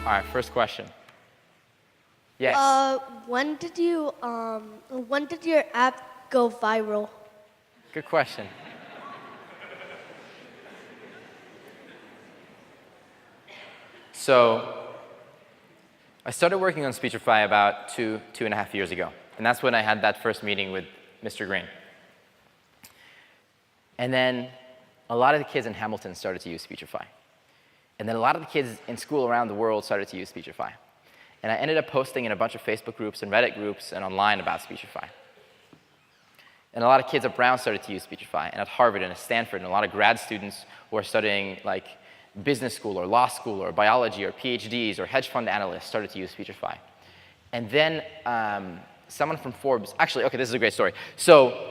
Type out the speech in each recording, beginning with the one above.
All right, first question. Yes. When did your app go viral? Good question. So I started working on Speechify about 2.5 years ago. And that's when I had that first meeting with Mr. Green. And then a lot of the kids in Hamilton started to use Speechify. And then a lot of the kids in school around the world started to use Speechify. And I ended up posting in a bunch of Facebook groups and Reddit groups and online about Speechify. And a lot of kids at Brown started to use Speechify, and at Harvard and at Stanford, and a lot of grad students who are studying like business school or law school or biology or PhDs or hedge fund analysts started to use Speechify. And then someone from Forbes, actually, okay, this is a great story. So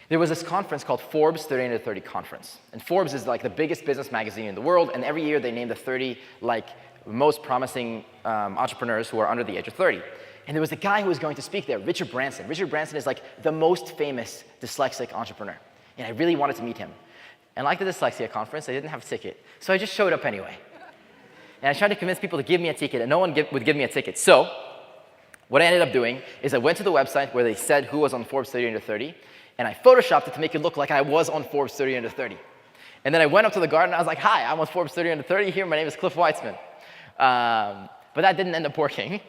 there was this conference called Forbes 30 Under 30 Conference. And Forbes is like the biggest business magazine in the world, and every year they name the 30 like most promising entrepreneurs who are under the age of 30. And there was a guy who was going to speak there, Richard Branson. Richard Branson is like the most famous dyslexic entrepreneur. And I really wanted to meet him. And like the dyslexia conference, I didn't have a ticket. So I just showed up anyway. And I tried to convince people to give me a ticket, and no one would give me a ticket. So what I ended up doing is I went to the website where they said who was on Forbes 30 Under 30, and I photoshopped it to make it look like I was on Forbes 30 Under 30. And then I went up to the garden, and I was like, hi, I'm on Forbes 30 Under 30 here. My name is Cliff Weitzman. But that didn't end up working.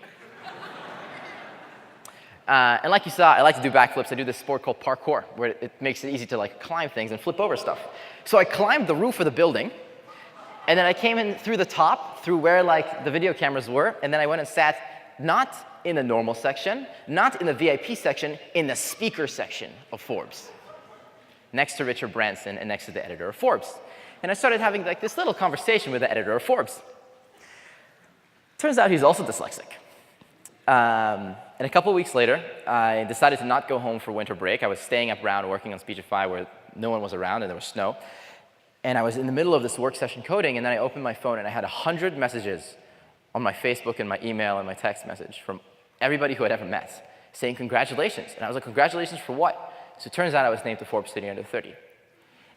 And like you saw, I like to do backflips. I do this sport called parkour, where it makes it easy to like climb things and flip over stuff. So I climbed the roof of the building, and then I came in through the top, through where like the video cameras were, and then I went and sat not in the normal section, not in the VIP section, in the speaker section of Forbes, next to Richard Branson and next to the editor of Forbes. And I started having like this little conversation with the editor of Forbes. Turns out he's also dyslexic. And a couple weeks later, I decided to not go home for winter break. I was staying at Brown working on Speechify where no one was around and there was snow. And I was in the middle of this work session coding, and then I opened my phone and I had 100 messages on my Facebook and my email and my text message from everybody who I'd ever met saying congratulations. And I was like, congratulations for what? So it turns out I was named to Forbes 30 Under 30.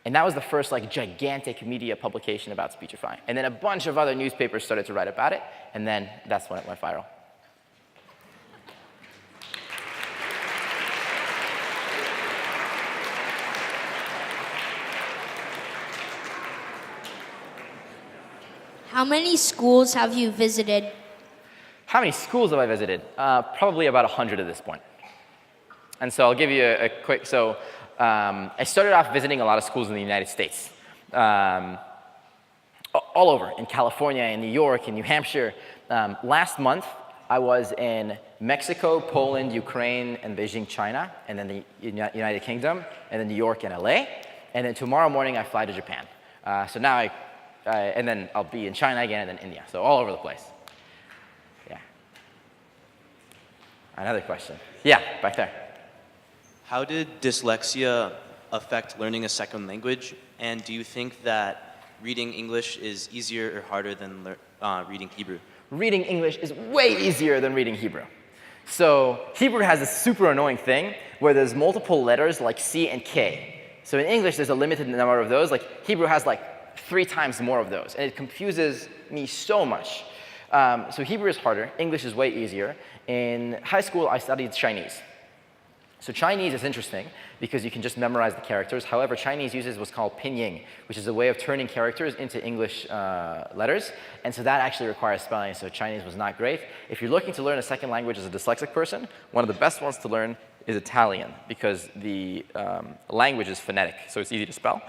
And that was the first like gigantic media publication about Speechify. And then a bunch of other newspapers started to write about it, and then that's when it went viral. How many schools have you visited? How many schools have I visited? Probably about 100 at this point. And so I'll give you a quick, I started off visiting a lot of schools in the United States. All over, in California, in New York, in New Hampshire. Last month, I was in Mexico, Poland, Ukraine, and Beijing, China, and then the United Kingdom, and then New York and LA. And then tomorrow morning, I fly to Japan. So now and then I'll be in China again, and then India. So all over the place. Yeah. Another question. Yeah, back there. How did dyslexia affect learning a second language? And do you think that reading English is easier or harder than reading Hebrew? Reading English is way easier than reading Hebrew. So Hebrew has this super annoying thing where there's multiple letters like C and K. So in English, there's a limited number of those. Like Hebrew has like 3 times more of those, and it confuses me so much. So Hebrew is harder. English is way easier. In high school, I studied Chinese. So Chinese is interesting because you can just memorize the characters. However, Chinese uses what's called pinyin, which is a way of turning characters into English letters. And so that actually requires spelling, so Chinese was not great. If you're looking to learn a second language as a dyslexic person, one of the best ones to learn is Italian because the language is phonetic, so it's easy to spell.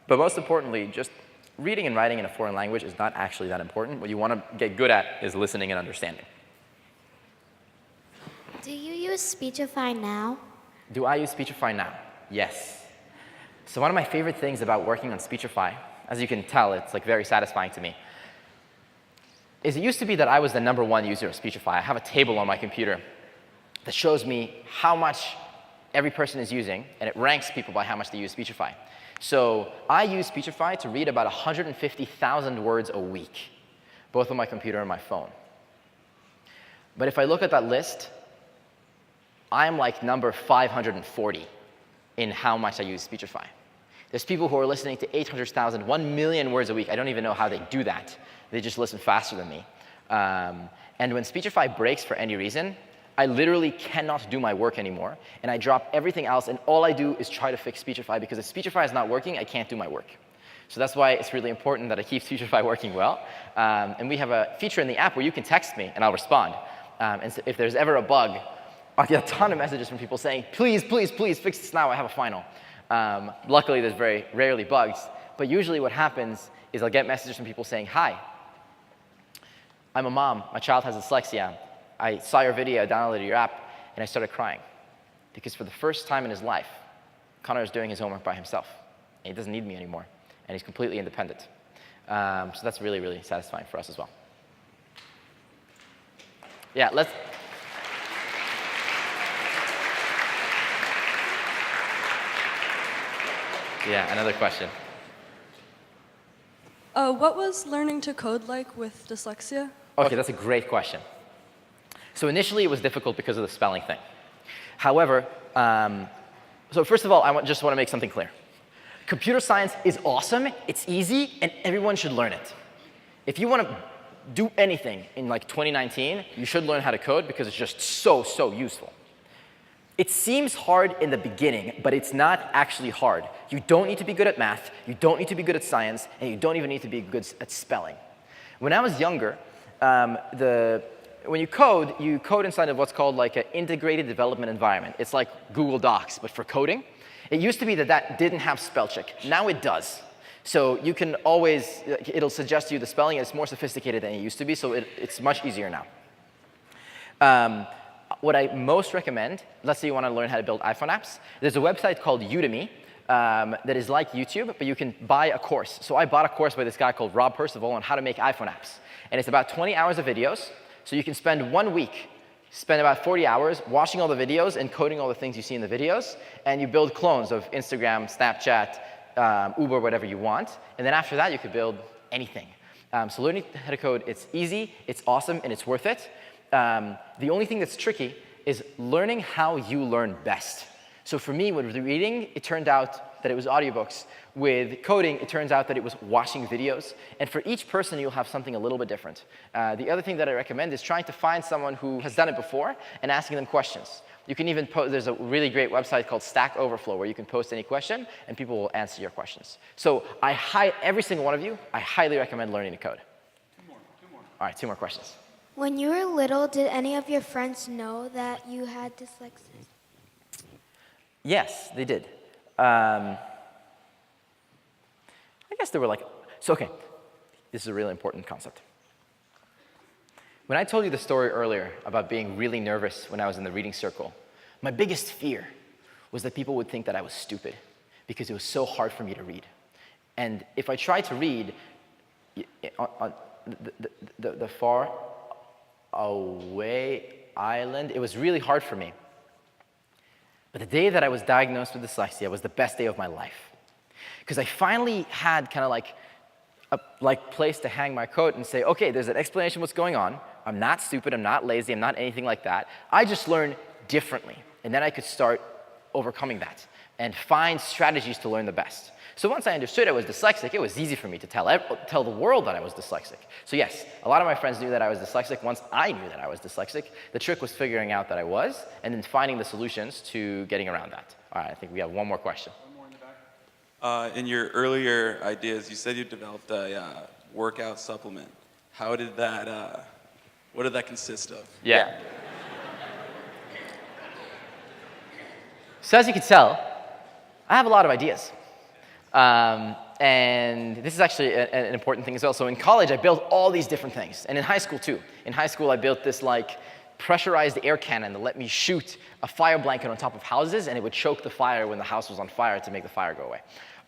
But most importantly, just reading and writing in a foreign language is not actually that important. What you want to get good at is listening and understanding. Do you use Speechify now? Do I use Speechify now? Yes. So one of my favorite things about working on Speechify, as you can tell, it's like very satisfying to me, is it used to be that I was the #1 user of Speechify. I have a table on my computer that shows me how much every person is using, and it ranks people by how much they use Speechify. So I use Speechify to read about 150,000 words a week, both on my computer and my phone. But if I look at that list, I'm like number 540 in how much I use Speechify. There's people who are listening to 800,000, 1 million words a week. I don't even know how they do that. They just listen faster than me. And when Speechify breaks for any reason, I literally cannot do my work anymore, and I drop everything else, and all I do is try to fix Speechify, because if Speechify is not working, I can't do my work. So that's why it's really important that I keep Speechify working well. And we have a feature in the app where you can text me, and I'll respond. And so if there's ever a bug, I'll get a ton of messages from people saying, please, please, please, fix this now, I have a final. Luckily, there's very rarely bugs, but usually what happens is I'll get messages from people saying, hi, I'm a mom, my child has dyslexia. I saw your video, I downloaded your app, and I started crying. Because for the first time in his life, Connor is doing his homework by himself. And he doesn't need me anymore. And he's completely independent. So that's really, really satisfying for us as well. Yeah, let's... Yeah, another question. What was learning to code like with dyslexia? Okay, that's a great question. So initially, it was difficult because of the spelling thing. However, so first of all, just want to make something clear. Computer science is awesome, it's easy, and everyone should learn it. If you want to do anything in like 2019, you should learn how to code because it's just so, so useful. It seems hard in the beginning, but it's not actually hard. You don't need to be good at math, you don't need to be good at science, and you don't even need to be good at spelling. When I was younger, when you code inside of what's called like an integrated development environment. It's like Google Docs, but for coding. It used to be that didn't have spell check. Now it does. So you can always, it'll suggest you the spelling, and it's more sophisticated than it used to be, so it's much easier now. What I most recommend, let's say you want to learn how to build iPhone apps, there's a website called Udemy that is like YouTube, but you can buy a course. So I bought a course by this guy called Rob Percival on how to make iPhone apps. And it's about 20 hours of videos. So you can spend 1 week, spend about 40 hours watching all the videos and coding all the things you see in the videos, and you build clones of Instagram, Snapchat, Uber, whatever you want. And then after that, you could build anything. So learning how to code, it's easy, it's awesome, and it's worth it. The only thing that's tricky is learning how you learn best. So for me, with reading, it turned out that it was audiobooks. With coding, it turns out that it was watching videos. And for each person, you'll have something a little bit different. The other thing that I recommend is trying to find someone who has done it before and asking them questions. You can even post, there's a really great website called Stack Overflow where you can post any question and people will answer your questions. So every single one of you, I highly recommend learning to code. Two more. All right, 2 more questions. When you were little, did any of your friends know that you had dyslexia? Yes, they did. I guess they were like, so okay, this is a really important concept. When I told you the story earlier about being really nervous when I was in the reading circle, my biggest fear was that people would think that I was stupid because it was so hard for me to read. And if I tried to read on the far away island, it was really hard for me. But the day that I was diagnosed with dyslexia was the best day of my life. Because I finally had kind of like a place to hang my coat and say, okay, there's an explanation of what's going on. I'm not stupid, I'm not lazy, I'm not anything like that. I just learn differently. And then I could start overcoming that and find strategies to learn the best. So once I understood I was dyslexic, it was easy for me to tell the world that I was dyslexic. So yes, a lot of my friends knew that I was dyslexic once I knew that I was dyslexic. The trick was figuring out that I was and then finding the solutions to getting around that. All right, I think we have one more question. One more in the back. In your earlier ideas, you said you developed a workout supplement. How did that, what did that consist of? Yeah. So as you can tell, I have a lot of ideas. And this is actually an important thing as well. So in college, I built all these different things. And in high school, too. In high school, I built this like pressurized air cannon that let me shoot a fire blanket on top of houses, and it would choke the fire when the house was on fire to make the fire go away.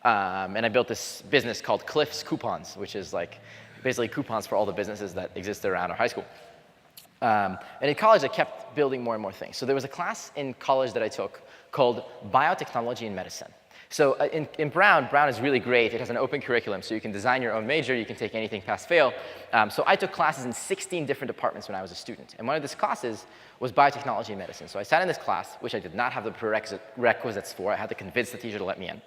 And I built this business called Cliff's Coupons, which is like basically coupons for all the businesses that existed around our high school. And in college, I kept building more and more things. So there was a class in college that I took called Biotechnology in Medicine. So in Brown is really great. It has an open curriculum, so you can design your own major. You can take anything pass-fail. So I took classes in 16 different departments when I was a student. And one of these classes was biotechnology in medicine. So I sat in this class, which I did not have the prerequisites for. I had to convince the teacher to let me in.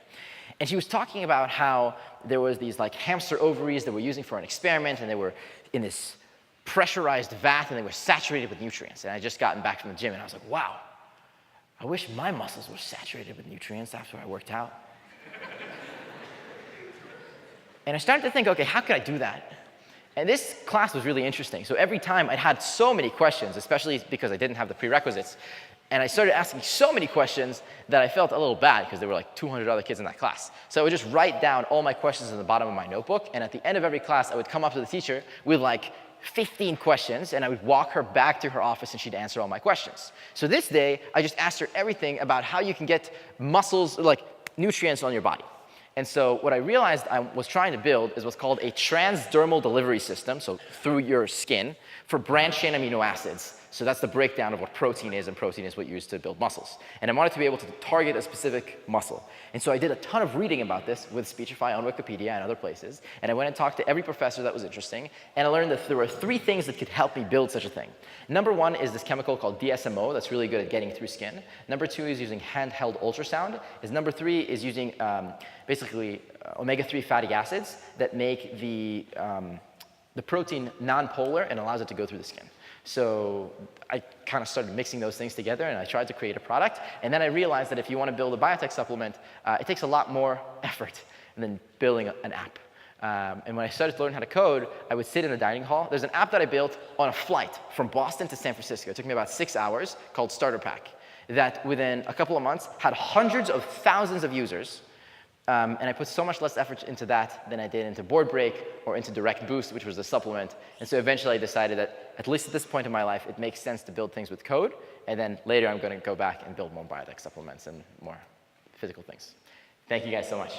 And she was talking about how there was these like hamster ovaries that we're using for an experiment, and they were in this pressurized vat, and they were saturated with nutrients. And I had just gotten back from the gym, and I was like, wow, I wish my muscles were saturated with nutrients after I worked out. And I started to think, okay, how could I do that? And this class was really interesting. So every time I'd had so many questions, especially because I didn't have the prerequisites, and I started asking so many questions that I felt a little bad because there were like 200 other kids in that class. So I would just write down all my questions in the bottom of my notebook, and at the end of every class, I would come up to the teacher with like 15 questions, and I would walk her back to her office, and she'd answer all my questions. So this day, I just asked her everything about how you can get muscles, like nutrients on your body. And so what I realized I was trying to build is what's called a transdermal delivery system, so through your skin, for branched-chain amino acids. So that's the breakdown of what protein is, and protein is what you use to build muscles. And I wanted to be able to target a specific muscle. And so I did a ton of reading about this with Speechify on Wikipedia and other places. And I went and talked to every professor that was interesting. And I learned that there were 3 things that could help me build such a thing. Number 1 is this chemical called DSMO that's really good at getting through skin. Number 2 is using handheld ultrasound. Number 3 is using basically omega-3 fatty acids that make the protein non-polar and allows it to go through the skin. So I kind of started mixing those things together, and I tried to create a product. And then I realized that if you want to build a biotech supplement, it takes a lot more effort than building an app. And when I started to learn how to code, I would sit in a dining hall. There's an app that I built on a flight from Boston to San Francisco. It took me about 6 hours, called Starter Pack, that within a couple of months had hundreds of thousands of users. And I put so much less effort into that than I did into Board Break or into Direct Boost, which was the supplement. And so eventually I decided that, at least at this point in my life, it makes sense to build things with code. And then later I'm going to go back and build more biotech supplements and more physical things. Thank you guys so much.